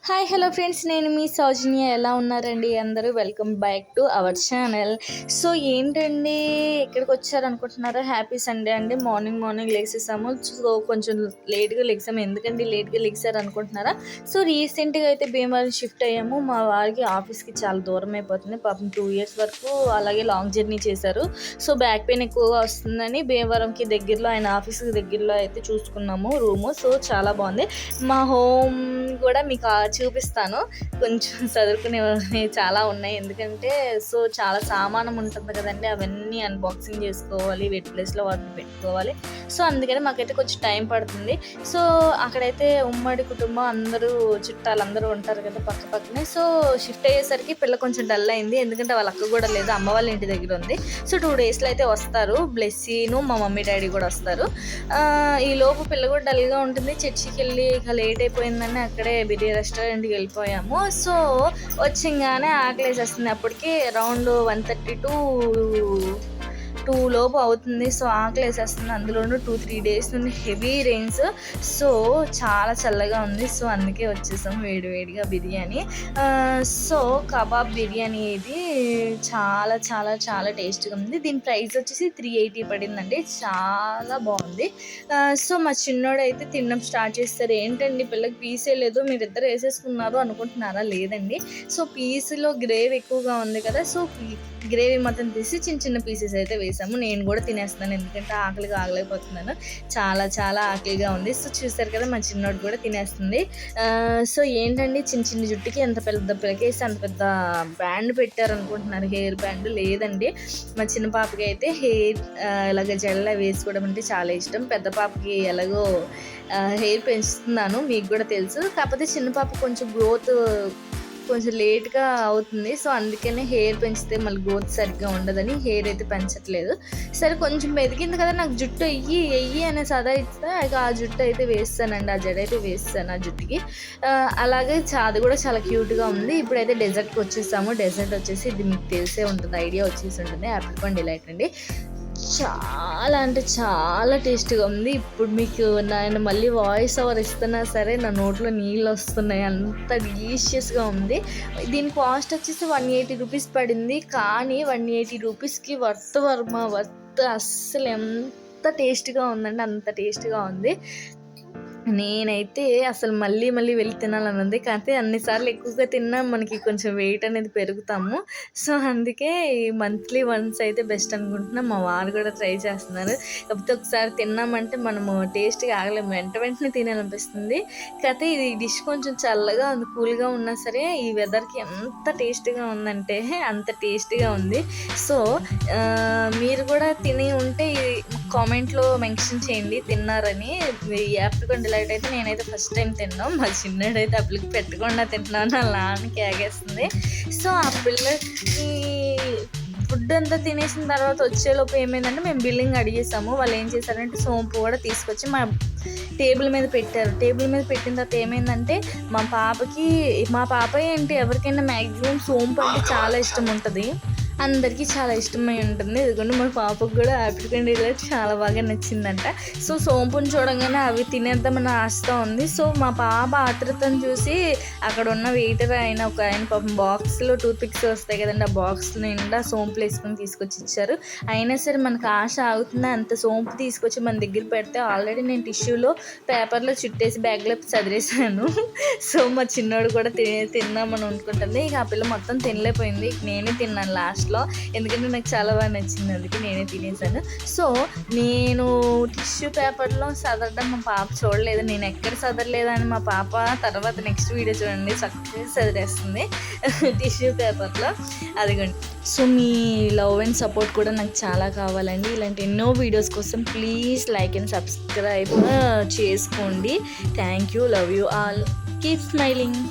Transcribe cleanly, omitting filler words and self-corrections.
Hi hello friends, నేను మీ సౌజన్య. ఎలా ఉన్నారండి అందరూ? Welcome back to our channel. So ఏంటండి ఎక్కడికి వచ్చారనుకుంటున్నారా? హ్యాపీ సండే అండి. మార్నింగ్ లేసేసాము. సో కొంచెం లేట్గా లెగ్సాము. ఎందుకండి లేట్గా లెగ్సారు అనుకుంటున్నారా? సో రీసెంట్గా అయితే భీమవరం షిఫ్ట్ అయ్యాము. మా వారికి ఆఫీస్కి చాలా దూరం అయిపోతుంది. పాపం 2 years వరకు అలాగే లాంగ్ జర్నీ చేశారు. సో బ్యాక్ పెయిన్ ఎక్కువగా వస్తుందని భీమవరంకి దగ్గరలో, ఆయన ఆఫీస్కి దగ్గరలో అయితే చూసుకున్నాము రూము. సో చాలా బాగుంది. మా హోమ్ కూడా మీకు చూపిస్తాను. కొంచెం చదువుకునేవి చాలా ఉన్నాయి. ఎందుకంటే సో చాలా సామానం ఉంటుంది కదండి, అవన్నీ అన్బాక్సింగ్ చేసుకోవాలి, వెట్ ప్లేస్లో వాటిని పెట్టుకోవాలి. సో అందుకని మాకైతే కొంచెం టైం పడుతుంది. సో అక్కడైతే ఉమ్మడి కుటుంబం, అందరూ చుట్టాలందరూ ఉంటారు కదా పక్క పక్కనే. సో షిఫ్ట్ అయ్యేసరికి పిల్ల కొంచెం డల్ అయింది. ఎందుకంటే వాళ్ళ అక్క కూడా లేదు, అమ్మ వాళ్ళ ఇంటి దగ్గర ఉంది. సో 2 daysలో అయితే వస్తారు. బ్లెస్సీను మా మమ్మీ డాడీ కూడా వస్తారు. ఈ లోపు పిల్ల కూడా డల్గా ఉంటుంది. చర్చికి వెళ్ళి ఇక లేట్ అయిపోయిందని అక్కడే బిర్యానీ రెస్టారెంట్కి వెళ్ళిపోయాము. సో వచ్చంగానే ఆకలేసేస్తుంది. అప్పటికి అరౌండ్ 1:30 to 2 లోపు అవుతుంది. సో ఆకలి వేసేస్తుంది. అందులోనూ 2-3 days నుండి హెవీ రెయిన్స్. సో చాలా చల్లగా ఉంది. సో అందుకే వచ్చేసాం వేడివేడిగా బిర్యానీ. సో కబాబ్ బిర్యానీ ఇది చాలా చాలా చాలా టేస్ట్గా ఉంది. దీని ప్రైస్ వచ్చేసి 380 పడిందండి. చాలా బాగుంది. సో మా చిన్నోడు అయితే తినడం స్టార్ట్ చేస్తారు. ఏంటండి పిల్లకి పీసే లేదు, మీరిద్దరు వేసేసుకున్నారు అనుకుంటున్నారా? లేదండి. సో పీసులో గ్రేవీ ఎక్కువగా ఉంది కదా, సో గ్రేవీ మొత్తం తీసి చిన్న చిన్న పీసెస్ అయితే వేసాము. నేను కూడా తినేస్తున్నాను, ఎందుకంటే ఆకలిగా ఆగలేకపోతున్నాను. చాలా చాలా ఆకలిగా ఉంది. సో చూసారు కదా, మా చిన్నోడు కూడా తినేస్తుంది. సో ఏంటండి చిన్న చిన్న జుట్టుకి ఎంత పెద్ద పిలకేసి అంత పెద్ద బ్యాండ్ పెట్టారు అనుకుంటున్నారు. హెయిర్ బ్యాండ్ లేదండి. మా చిన్న పాపకి అయితే హెయిర్ ఇలాగ జల్ల వేసుకోవడం అంటే చాలా ఇష్టం. పెద్ద పాపకి ఎలాగో హెయిర్ పెంచుతున్నాను, మీకు కూడా తెలుసు. కాకపోతే చిన్న పాప కొంచెం గ్రోత్ కొంచెం లేట్గా అవుతుంది. సో అందుకనే హెయిర్ పెంచితే మళ్ళీ గ్రోత్ సరిగ్గా ఉండదని హెయిర్ అయితే పెంచట్లేదు. సరే కొంచెం ఎదిగింది కదా, నాకు జుట్టు వెయ్యి అనే సదా ఇస్తే ఆ జుట్టు అయితే వేస్తానండి, ఆ జడ అయితే వేస్తాను ఆ జుట్టుకి. అలాగే అది కూడా చాలా క్యూట్గా ఉంది. ఇప్పుడైతే డెజర్ట్కి వచ్చేసాము. డెజర్ట్ వచ్చేసి ఇది మీకు తెలిసే ఉంటుంది, ఐడియా వచ్చేసి ఉంటుంది. యాపిల్ పండు డిలైట్ అండి. చాలా అంటే చాలా టేస్ట్గా ఉంది. ఇప్పుడు మీకు నేను మళ్ళీ వాయిస్ ఓవర్ ఇస్తున్నా సరే నా నోట్లో నీళ్ళు వస్తున్నాయి, అంత డెలీషియస్గా ఉంది. దీని కాస్ట్ వచ్చేసి 180 rupees పడింది. కానీ 180 rupeesకి వర్త్ అస్సలు ఎంత టేస్ట్గా ఉందండి, అంత టేస్ట్గా ఉంది. నేనైతే అసలు మళ్ళీ వెళ్ళి తినాలని ఉంది. కాకపోతే అన్నిసార్లు ఎక్కువగా తిన్నా మనకి కొంచెం వెయిట్ అనేది పెరుగుతాము. సో అందుకే మంత్లీ వన్స్ అయితే బెస్ట్ అనుకుంటున్నాం. మా వారు కూడా ట్రై చేస్తున్నారు. కాకపోతే ఒకసారి తిన్నామంటే మనము టేస్ట్గా ఆగలేము, వెంటనే తినాలనిపిస్తుంది. కాకపోతే ఇది డిష్ కొంచెం చల్లగా ఉంది, కూల్గా ఉన్నా సరే ఈ వెదర్కి ఎంత టేస్ట్గా ఉందంటే అంత టేస్ట్గా ఉంది. సో మీరు కూడా తిని ఉంటే కామెంట్లో మెన్షన్ చేయండి తిన్నారని. యాప్రికాన్ డిలైట్ అయితే నేనైతే ఫస్ట్ టైం తిన్నాం. మా చిన్నడైతే అప్పటికి పెట్టకుండా తింటున్నాను, అలా అని కేగేస్తుంది. సో ఆ పిల్లకి ఫుడ్ అంతా తినేసిన తర్వాత వచ్చేలోపు ఏమైందంటే మేము బిల్లింగ్ అడిగేసాము. వాళ్ళు ఏం చేశారంటే సోంపు కూడా తీసుకొచ్చి మా టేబుల్ మీద పెట్టారు. టేబుల్ మీద పెట్టిన తర్వాత ఏమైందంటే మా పాప ఏంటి ఎవరికైనా మ్యాక్సిమం సోంపు అంటే చాలా ఇష్టం ఉంటుంది, అందరికీ చాలా ఇష్టమై ఉంటుంది. ఎందుకంటే మా పాపకు కూడా ఆపిల్ డిలైట్ చాలా బాగా నచ్చిందంట. సో సోంపుని చూడంగానే అవి తినేద్దామని ఆశతో ఉంది. సో మా పాప ఆత్రుతను చూసి అక్కడ ఉన్న వెయిటర్ ఆయన పాపం బాక్స్లో టూత్పిక్స్ వస్తాయి కదండి, ఆ బాక్స్ నిండా సోంపులు వేసుకొని తీసుకొచ్చి ఇచ్చారు. అయినా సరే మనకు ఆశ ఆగుతుంది, అంత సోంపు తీసుకొచ్చి మన దగ్గర పెడితే ఆల్రెడీ నేను టిష్యూలో పేపర్లో చుట్టేసి బ్యాగ్లో చదివేసాను. సో మా చిన్నోడు కూడా తిందామని అనుకుంటుంది. ఇక ఆ పిల్ల మొత్తం తినలేకపోయింది. నేనే తిన్నాను లాస్ట్లో, ఎందుకంటే నాకు చాలా బాగా నచ్చింది, అందుకే నేనే తినేసాను. సో నేను టిష్యూ పేపర్లో సదరడం మా పాప చూడలేదు, నేను ఎక్కడ సదరలేదని మా పాప తర్వాత నెక్స్ట్ వీడియో చూడండి చక్కగా సదిరేస్తుంది టిష్యూ పేపర్లో. అదిగోండి. So me love and support కూడా నాకు చాలా కావాలండి. ఇలాంటి ఎన్నో వీడియోస్ కోసం ప్లీజ్ లైక్ అండ్ సబ్స్క్రైబ్ చేసుకోండి. Thank you, love you all, keep smiling.